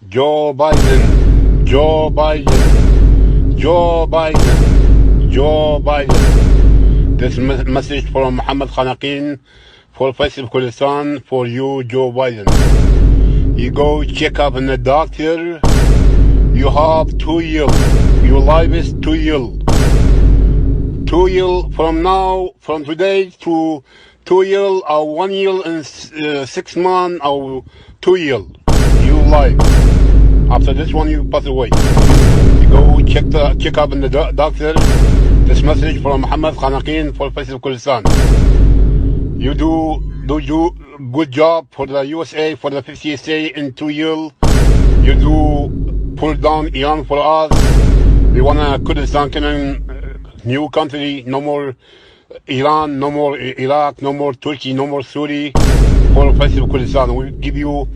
Joe Biden, Joe Biden, Joe Biden, Joe Biden. This message from Muhammad Khanaqin for Faisal Kurdistan for you, Joe Biden. You go check up in the doctor. You have 2 years. Your life is 2 years. 2 years from now, from today to 2 years or 1 year and 6 months or 2 years. You live. After this one, you pass away. You go check up in the doctor. This message from Muhammad Khanaqin for Faisal Kurdistan. You do good job for the USA, for the 50 state in 2 years. You do pull down Iran for us. We want Kurdistan new country, no more Iran, no more Iraq, no more Turkey, no more Syria. For Faisal Kurdistan, we give you